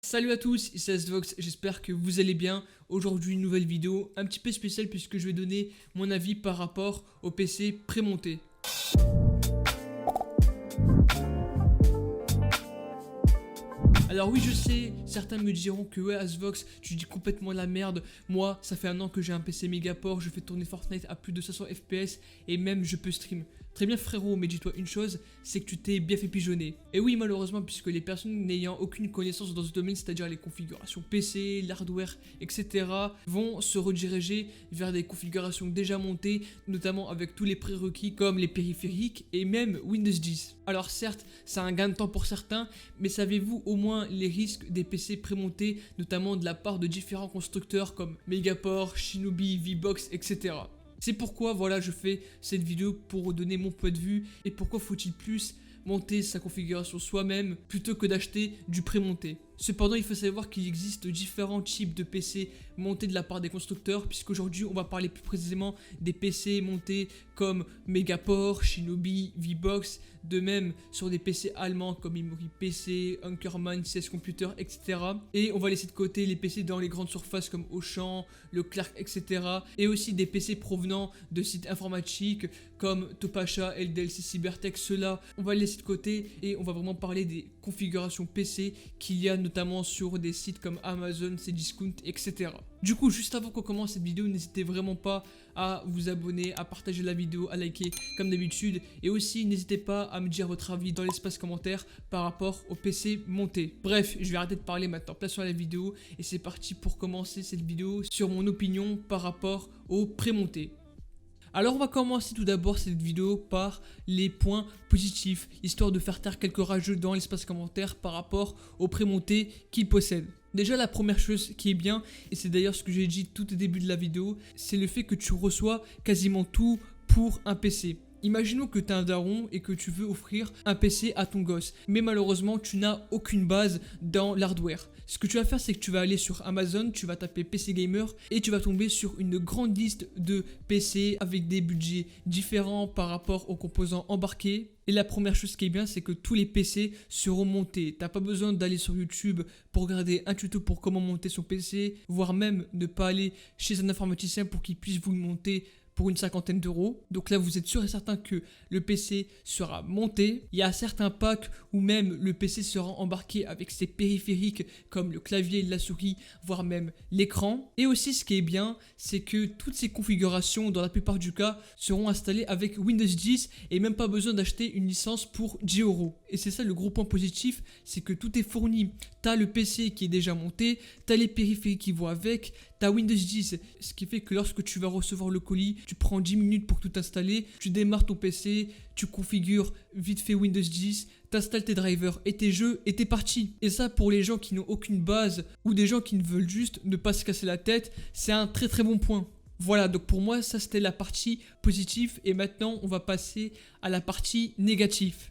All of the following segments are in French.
Salut à tous, ici Asvox, j'espère que vous allez bien. Aujourd'hui une nouvelle vidéo un petit peu spéciale puisque je vais donner mon avis par rapport au PC prémonté. Alors oui je sais, certains me diront que ouais Asvox, tu dis complètement la merde. Moi ça fait un an que j'ai un PC Megaport, je fais tourner Fortnite à plus de 500 FPS et même je peux stream. Très bien frérot, mais dis-toi une chose, c'est que tu t'es bien fait pigeonner. Et oui malheureusement puisque les personnes n'ayant aucune connaissance dans ce domaine, c'est-à-dire les configurations PC, l'hardware, etc. vont se rediriger vers des configurations déjà montées, notamment avec tous les prérequis comme les périphériques et même Windows 10. Alors certes, c'est un gain de temps pour certains, mais savez-vous au moins les risques des PC prémontés, notamment de la part de différents constructeurs comme Megaport, Shinobi, VBox, etc. C'est pourquoi voilà je fais cette vidéo pour vous donner mon point de vue et pourquoi faut-il plus monter sa configuration soi-même plutôt que d'acheter du prémonté. Cependant, il faut savoir qu'il existe différents types de PC montés de la part des constructeurs, puisqu'aujourd'hui on va parler plus précisément des PC montés comme Megaport, Shinobi, VBox, de même sur des PC allemands comme Memory PC, Ankerman, CS Computer, etc. Et on va laisser de côté les PC dans les grandes surfaces comme Auchan, Leclerc, etc. Et aussi des PC provenant de sites informatiques comme Topacha, LDLC, Cybertech. Ceux-là, on va les laisser de côté et on va vraiment parler des configurations PC qu'il y a notamment sur des sites comme Amazon, Cdiscount, etc. Du coup, juste avant qu'on commence cette vidéo, n'hésitez vraiment pas à vous abonner, à partager la vidéo, à liker comme d'habitude. Et aussi, n'hésitez pas à me dire votre avis dans l'espace commentaire par rapport au PC monté. Bref, je vais arrêter de parler maintenant, place sur la vidéo. Et c'est parti pour commencer cette vidéo sur mon opinion par rapport au prémonté. Alors on va commencer tout d'abord cette vidéo par les points positifs, histoire de faire taire quelques rageux dans l'espace commentaire par rapport au prémonté qu'ils possèdent. Déjà la première chose qui est bien, et c'est d'ailleurs ce que j'ai dit tout au début de la vidéo, c'est le fait que tu reçois quasiment tout pour un PC. Imaginons que tu es un daron et que tu veux offrir un PC à ton gosse, mais malheureusement tu n'as aucune base dans l'hardware. Ce que tu vas faire, c'est que tu vas aller sur Amazon, tu vas taper PC Gamer et tu vas tomber sur une grande liste de PC avec des budgets différents par rapport aux composants embarqués. Et la première chose qui est bien, c'est que tous les PC seront montés. T'as pas besoin d'aller sur YouTube pour regarder un tuto pour comment monter son PC, voire même ne pas aller chez un informaticien pour qu'il puisse vous le monter pour une cinquantaine d'euros. Donc là vous êtes sûr et certain que le PC sera monté. Il y a certains packs où même le PC sera embarqué avec ses périphériques comme le clavier, la souris, voire même l'écran. Et aussi ce qui est bien, c'est que toutes ces configurations dans la plupart du cas seront installées avec Windows 10 et même pas besoin d'acheter une licence pour 10 euros. Et c'est ça le gros point positif, c'est que tout est fourni. T'as le PC qui est déjà monté, t'as les périphériques qui vont avec, t'as Windows 10, ce qui fait que lorsque tu vas recevoir le colis, tu prends 10 minutes pour tout installer, tu démarres ton PC, tu configures vite fait Windows 10, t'installes tes drivers et tes jeux et t'es parti. Et ça pour les gens qui n'ont aucune base ou des gens qui ne veulent juste ne pas se casser la tête, c'est un très très bon point. Voilà, donc pour moi ça c'était la partie positive et maintenant on va passer à la partie négative.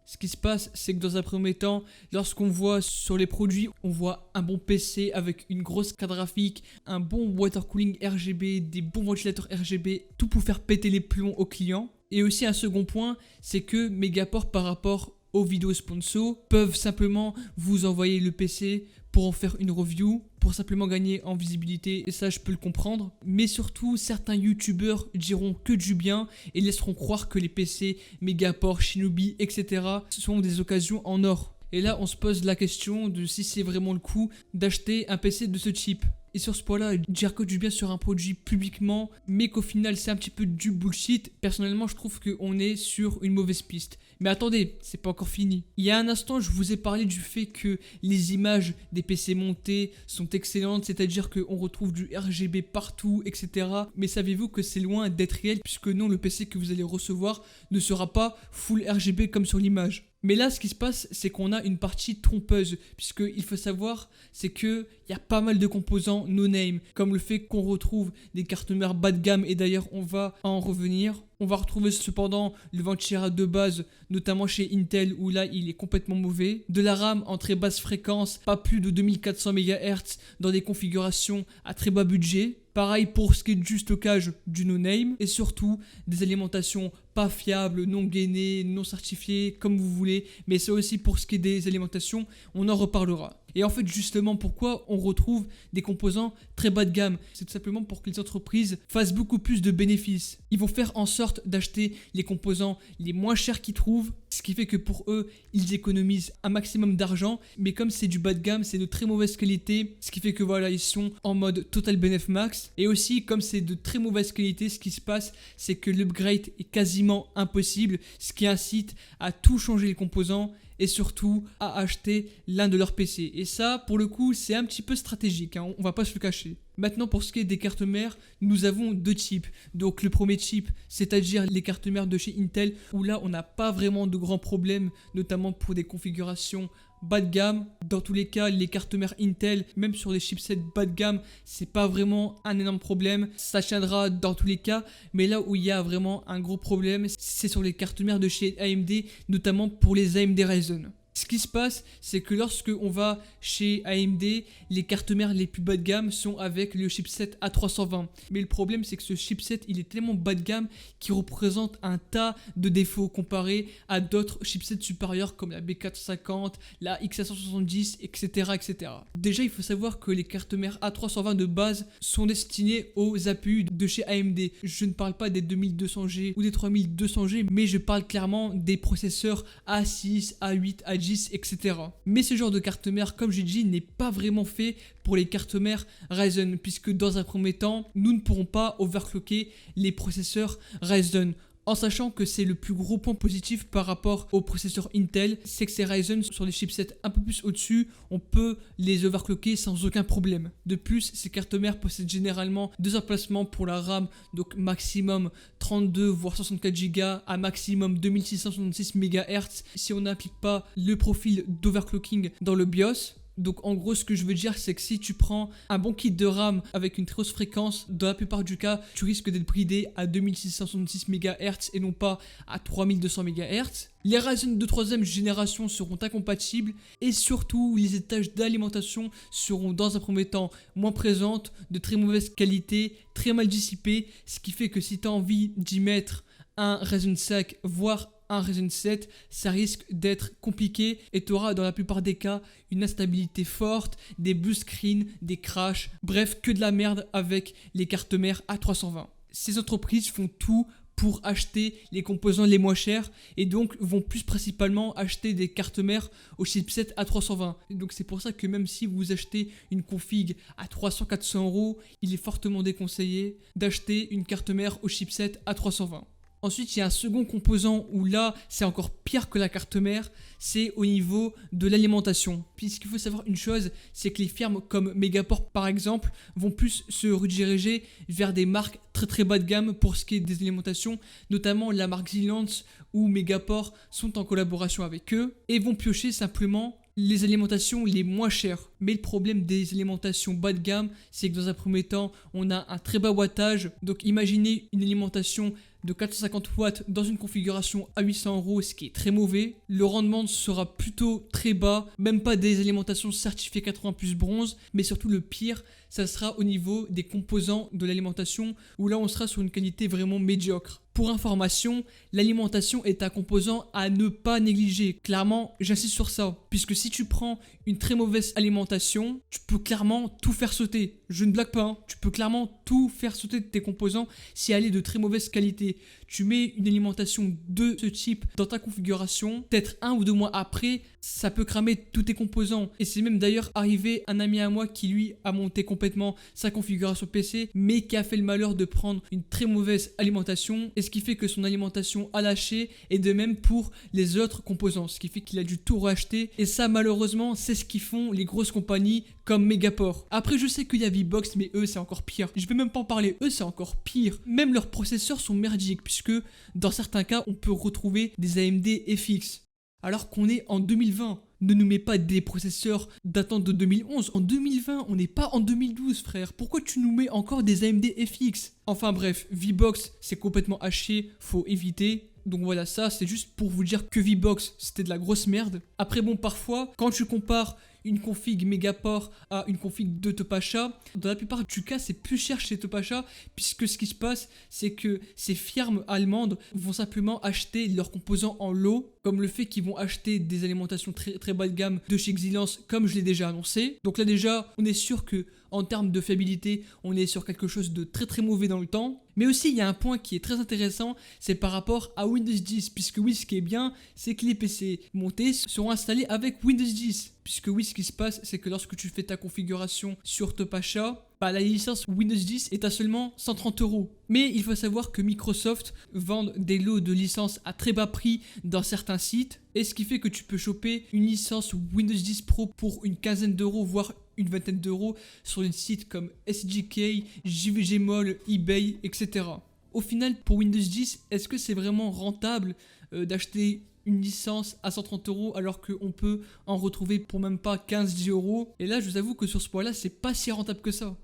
Ce qui se passe, c'est que dans un premier temps, lorsqu'on voit sur les produits, on voit un bon PC avec une grosse carte graphique, un bon water cooling RGB, des bons ventilateurs RGB, tout pour faire péter les plombs aux clients. Et aussi un second point, c'est que Megaport par rapport aux vidéos sponsors peuvent simplement vous envoyer le PC pour en faire une review, pour simplement gagner en visibilité, et ça je peux le comprendre. Mais surtout, certains youtubeurs diront que du bien et laisseront croire que les PC Megaport, Shinobi, etc. sont des occasions en or. Et là on se pose la question de si c'est vraiment le coup d'acheter un PC de ce type. Et sur ce point-là, dire que du bien sur un produit publiquement, mais qu'au final c'est un petit peu du bullshit, personnellement je trouve qu'on est sur une mauvaise piste. Mais attendez, c'est pas encore fini. Il y a un instant, je vous ai parlé du fait que les images des PC montés sont excellentes, c'est-à-dire qu'on retrouve du RGB partout, etc. Mais savez-vous que c'est loin d'être réel, puisque non, le PC que vous allez recevoir ne sera pas full RGB comme sur l'image. Mais là, ce qui se passe, c'est qu'on a une partie trompeuse, puisqu'il faut savoir, c'est qu'il y a pas mal de composants no-name, comme le fait qu'on retrouve des cartes mères bas de gamme, et d'ailleurs, on va en revenir. On va retrouver cependant le ventilateur de base, notamment chez Intel, où là, il est complètement mauvais. De la RAM en très basse fréquence, pas plus de 2400 MHz, dans des configurations à très bas budget. Pareil pour ce qui est du stockage du no-name et surtout des alimentations pas fiables, non gainées, non certifiées, comme vous voulez. Mais c'est aussi pour ce qui est des alimentations, on en reparlera. Et en fait, justement, pourquoi on retrouve des composants très bas de gamme? C'est tout simplement pour que les entreprises fassent beaucoup plus de bénéfices. Ils vont faire en sorte d'acheter les composants les moins chers qu'ils trouvent, ce qui fait que pour eux, ils économisent un maximum d'argent. Mais comme c'est du bas de gamme, c'est de très mauvaise qualité, ce qui fait que voilà, ils sont en mode total benefit max. Et aussi, comme c'est de très mauvaise qualité, ce qui se passe, c'est que l'upgrade est quasiment impossible, ce qui incite à tout changer les composants et surtout à acheter l'un de leurs PC. Et ça, pour le coup, c'est un petit peu stratégique, hein, on va pas se le cacher. Maintenant, pour ce qui est des cartes mères, nous avons deux types. Donc le premier type, c'est-à-dire les cartes mères de chez Intel, où là, on n'a pas vraiment de grands problèmes, notamment pour des configurations bas de gamme. Dans tous les cas, les cartes mères Intel, même sur les chipsets bas de gamme, c'est pas vraiment un énorme problème. Ça tiendra dans tous les cas, mais là où il y a vraiment un gros problème, c'est sur les cartes mères de chez AMD, notamment pour les AMD Ryzen. Ce qui se passe, c'est que lorsque on va chez AMD, les cartes mères les plus bas de gamme sont avec le chipset A320. Mais le problème, c'est que ce chipset, il est tellement bas de gamme qu'il représente un tas de défauts comparé à d'autres chipsets supérieurs comme la B450, la X570, etc., etc. Déjà, il faut savoir que les cartes mères A320 de base sont destinées aux APU de chez AMD. Je ne parle pas des 2200G ou des 3200G, mais je parle clairement des processeurs A6, A8, A10, etc. Mais ce genre de carte mère, comme j'ai dit, n'est pas vraiment fait pour les cartes mères Ryzen, puisque dans un premier temps, nous ne pourrons pas overclocker les processeurs Ryzen. En sachant que c'est le plus gros point positif par rapport aux processeurs Intel, c'est que ces Ryzen sur des chipsets un peu plus au-dessus, on peut les overclocker sans aucun problème. De plus, ces cartes mères possèdent généralement deux emplacements pour la RAM, donc maximum 32 voire 64 Go à maximum 2666 MHz si on n'applique pas le profil d'overclocking dans le BIOS. Donc en gros, ce que je veux dire, c'est que si tu prends un bon kit de RAM avec une très haute fréquence, dans la plupart du cas, tu risques d'être bridé à 2666 MHz et non pas à 3200 MHz. Les Ryzen de 3ème génération seront incompatibles et surtout les étages d'alimentation seront dans un premier temps moins présentes, de très mauvaise qualité, très mal dissipées, ce qui fait que si tu as envie d'y mettre un Ryzen 5 voire un Ryzen 7, ça risque d'être compliqué et tu auras dans la plupart des cas une instabilité forte, des blue screens, des crashs, bref que de la merde avec les cartes mères A320. Ces entreprises font tout pour acheter les composants les moins chers et donc vont plus principalement acheter des cartes mères au chipset A320. Donc c'est pour ça que même si vous achetez une config à 300-400 euros, il est fortement déconseillé d'acheter une carte mère au chipset A320. Ensuite, il y a un second composant où là, c'est encore pire que la carte mère, c'est au niveau de l'alimentation. Puisqu'il faut savoir une chose, c'est que les firmes comme Megaport par exemple vont plus se rediriger vers des marques très très bas de gamme pour ce qui est des alimentations, notamment la marque Xilinx ou Megaport sont en collaboration avec eux et vont piocher simplement les alimentations les moins chères. Mais le problème des alimentations bas de gamme, c'est que dans un premier temps, on a un très bas wattage. Donc imaginez une alimentation de 450 watts dans une configuration à 800 euros, ce qui est très mauvais. Le rendement sera plutôt très bas, même pas des alimentations certifiées 80 plus bronze, mais surtout le pire, ça sera au niveau des composants de l'alimentation, où là on sera sur une qualité vraiment médiocre. Pour information, l'alimentation est un composant à ne pas négliger. Clairement, j'insiste sur ça, puisque si tu prends une très mauvaise alimentation, tu peux clairement tout faire sauter. Je ne blague pas, hein. Tu peux clairement tout faire sauter de tes composants si elle est de très mauvaise qualité. Tu mets une alimentation de ce type dans ta configuration, peut-être 1 ou 2 mois après, ça peut cramer tous tes composants. Et c'est même d'ailleurs arrivé un ami à moi qui lui a monté complètement sa configuration PC, mais qui a fait le malheur de prendre une très mauvaise alimentation, et ce qui fait que son alimentation a lâché, et de même pour les autres composants, ce qui fait qu'il a dû tout racheter. Et ça malheureusement, c'est ce qu'ils font les grosses compagnies comme Megaport. Après je sais qu'il y a VBox, mais eux c'est encore pire. Je vais même pas en parler, eux c'est encore pire. Même leurs processeurs sont merdiques, puisque dans certains cas on peut retrouver des AMD FX. Alors qu'on est en 2020. Ne nous mets pas des processeurs datant de 2011. En 2020, on n'est pas en 2012, frère. Pourquoi tu nous mets encore des AMD FX? Enfin bref, VBox, c'est complètement haché, faut éviter. Donc voilà, ça, c'est juste pour vous dire que VBox, c'était de la grosse merde. Après bon, parfois, quand tu compares une config Megaport à une config de Topacha, dans la plupart du cas, c'est plus cher chez Topacha, puisque ce qui se passe, c'est que ces firmes allemandes vont simplement acheter leurs composants en lot, comme le fait qu'ils vont acheter des alimentations très, très bas de gamme de chez Xilinx, comme je l'ai déjà annoncé. Donc là déjà, on est sûr que en termes de fiabilité, on est sur quelque chose de très très mauvais dans le temps. Mais aussi, il y a un point qui est très intéressant, c'est par rapport à Windows 10. Puisque oui, ce qui est bien, c'est que les PC montés seront installés avec Windows 10. Puisque oui, ce qui se passe, c'est que lorsque tu fais ta configuration sur Topacha, la licence Windows 10 est à seulement 130 €. Mais il faut savoir que Microsoft vend des lots de licences à très bas prix dans certains sites. Et ce qui fait que tu peux choper une licence Windows 10 Pro pour une quinzaine d'euros, voire une vingtaine d'euros sur des sites comme SGK, JVGMall, eBay, etc. Au final, pour Windows 10, est-ce que c'est vraiment rentable d'acheter une licence à 130 € alors qu'on peut en retrouver pour même pas 15-10 €? Et là, je vous avoue que sur ce point-là, c'est pas si rentable que ça.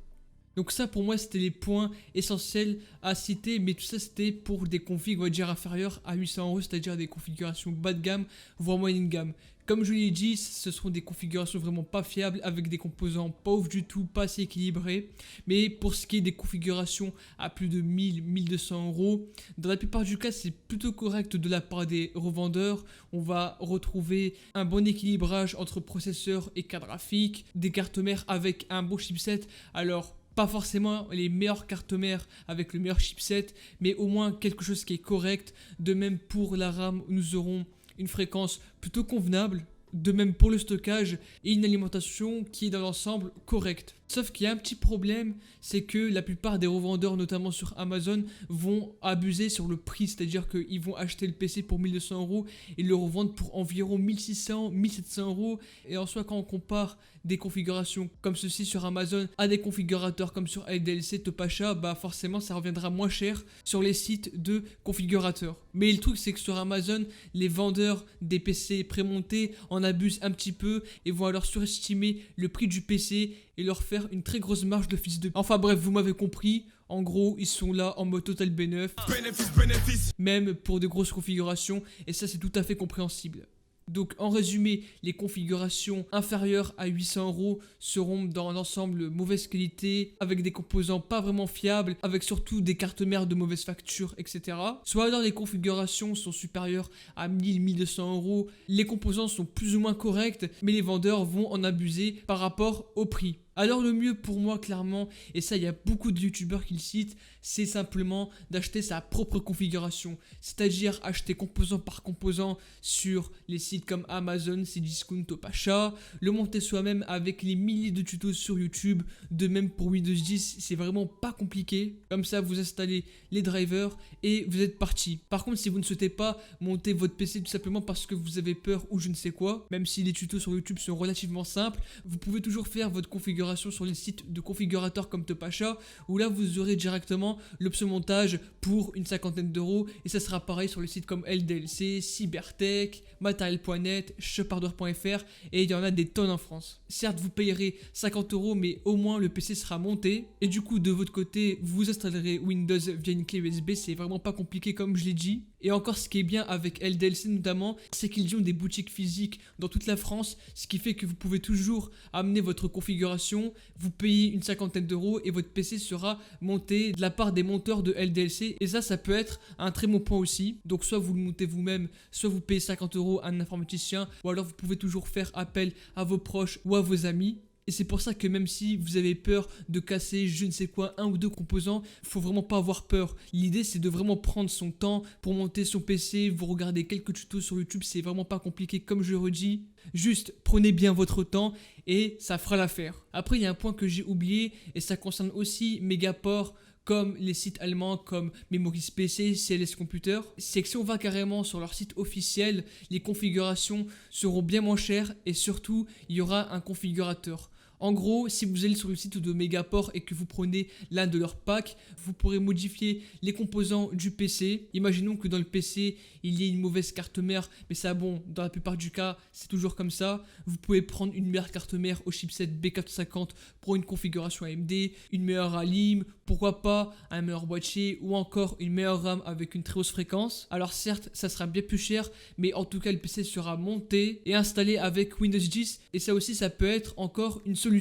Donc ça, pour moi, c'était les points essentiels à citer, mais tout ça, c'était pour des configs, on va dire, inférieurs à 800 €, c'est-à-dire des configurations bas de gamme, voire moyenne gamme. Comme je l'ai dit, ce seront des configurations vraiment pas fiables, avec des composants pauvres du tout, pas assez équilibrés. Mais pour ce qui est des configurations à plus de 1000-1200 €, dans la plupart du cas, c'est plutôt correct de la part des revendeurs. On va retrouver un bon équilibrage entre processeur et carte graphique, des cartes mères avec un bon chipset. Alors, pas forcément les meilleures cartes mères avec le meilleur chipset, mais au moins quelque chose qui est correct. De même pour la RAM, nous aurons une fréquence plutôt convenable. De même pour le stockage et une alimentation qui est dans l'ensemble correcte. Sauf qu'il y a un petit problème, c'est que la plupart des revendeurs, notamment sur Amazon, vont abuser sur le prix. C'est-à-dire qu'ils vont acheter le PC pour 1200 € et le revendre pour environ 1600-1700 €. Et en soi, quand on compare des configurations comme ceci sur Amazon à des configurateurs comme sur LDLC, Topacha, forcément ça reviendra moins cher sur les sites de configurateurs. Mais le truc, c'est que sur Amazon, les vendeurs des PC prémontés en abusent un petit peu et vont alors surestimer le prix du PC et leur faire une très grosse marge de fils de... Enfin bref, vous m'avez compris. En gros, ils sont là en mode total bénéfice. Même pour de grosses configurations. Et ça, c'est tout à fait compréhensible. Donc en résumé, les configurations inférieures à 800 € seront dans l'ensemble mauvaise qualité, avec des composants pas vraiment fiables, avec surtout des cartes mères de mauvaise facture, etc. Soit alors les configurations sont supérieures à 1000-1200 €, les composants sont plus ou moins corrects, mais les vendeurs vont en abuser par rapport au prix. Alors le mieux pour moi clairement, et ça il y a beaucoup de youtubeurs qui le citent, c'est simplement d'acheter sa propre configuration. C'est-à-dire acheter composant par composant sur les sites comme Amazon, Cdiscount, Topacha, le monter soi-même avec les milliers de tutos sur YouTube. De même pour Windows 10, c'est vraiment pas compliqué. Comme ça vous installez les drivers et vous êtes parti. Par contre si vous ne souhaitez pas monter votre PC tout simplement parce que vous avez peur ou je ne sais quoi, même si les tutos sur YouTube sont relativement simples, vous pouvez toujours faire votre configuration sur les sites de configurateurs comme Topacha, où là vous aurez directement l'option montage pour une cinquantaine d'euros, et ça sera pareil sur les sites comme LDLC, Cybertech, Matériel.net, Shopardware.fr, et il y en a des tonnes en France. Certes vous payerez 50 €, mais au moins le PC sera monté, et du coup de votre côté vous installerez Windows via une clé USB, c'est vraiment pas compliqué comme je l'ai dit. Et encore, ce qui est bien avec LDLC notamment, c'est qu'ils ont des boutiques physiques dans toute la France, ce qui fait que vous pouvez toujours amener votre configuration, vous payez une cinquantaine d'euros et votre PC sera monté de la part des monteurs de LDLC. Et ça peut être un très bon point aussi. Donc soit vous le montez vous-même, soit vous payez 50 € à un informaticien, ou alors vous pouvez toujours faire appel à vos proches ou à vos amis. Et c'est pour ça que même si vous avez peur de casser je ne sais quoi, un ou deux composants, il faut vraiment pas avoir peur. L'idée c'est de vraiment prendre son temps pour monter son PC, vous regardez quelques tutos sur YouTube, c'est vraiment pas compliqué comme je le redis. Juste prenez bien votre temps et ça fera l'affaire. Après il y a un point que j'ai oublié et ça concerne aussi Megaport, comme les sites allemands comme Memories PC, CLS Computer. C'est que si on va carrément sur leur site officiel, les configurations seront bien moins chères et surtout il y aura un configurateur. En gros, si vous allez sur le site de Megaport et que vous prenez l'un de leurs packs, vous pourrez modifier les composants du PC. Imaginons que dans le PC, il y ait une mauvaise carte mère, mais ça bon, dans la plupart du cas, c'est toujours comme ça. Vous pouvez prendre une meilleure carte mère au chipset B450 pour une configuration AMD, une meilleure alim, pourquoi pas un meilleur boîtier ou encore une meilleure RAM avec une très haute fréquence. Alors certes, ça sera bien plus cher, mais en tout cas le PC sera monté et installé avec Windows 10 et ça aussi ça peut être encore une solution.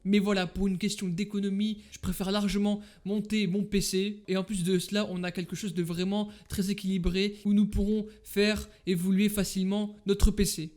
Mais voilà, pour une question d'économie, je préfère largement monter mon PC. Et en plus de cela, on a quelque chose de vraiment très équilibré où nous pourrons faire évoluer facilement notre PC.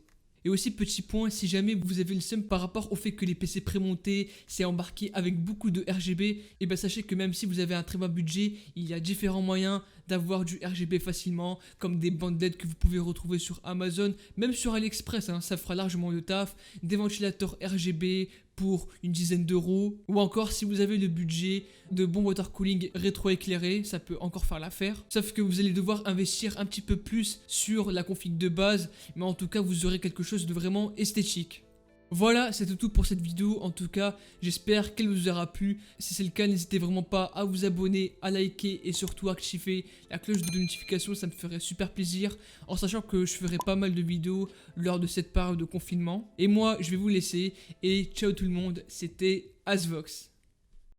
Et aussi petit point, si jamais vous avez le seum par rapport au fait que les PC prémontés c'est embarqué avec beaucoup de RGB, et bien sachez que même si vous avez un très bas budget, il y a différents moyens d'avoir du RGB facilement, comme des bandes LED que vous pouvez retrouver sur Amazon, même sur AliExpress, hein, ça fera largement le taf, des ventilateurs RGB pour une dizaine d'euros, ou encore si vous avez le budget de bon water cooling rétroéclairé, ça peut encore faire l'affaire, sauf que vous allez devoir investir un petit peu plus sur la config de base, mais en tout cas vous aurez quelque chose de vraiment esthétique. Voilà, c'était tout pour cette vidéo. En tout cas, j'espère qu'elle vous aura plu. Si c'est le cas, n'hésitez vraiment pas à vous abonner, à liker et surtout à activer la cloche de notification. Ça me ferait super plaisir. En sachant que je ferai pas mal de vidéos lors de cette période de confinement. Et moi, je vais vous laisser. Et ciao tout le monde, c'était Asvox.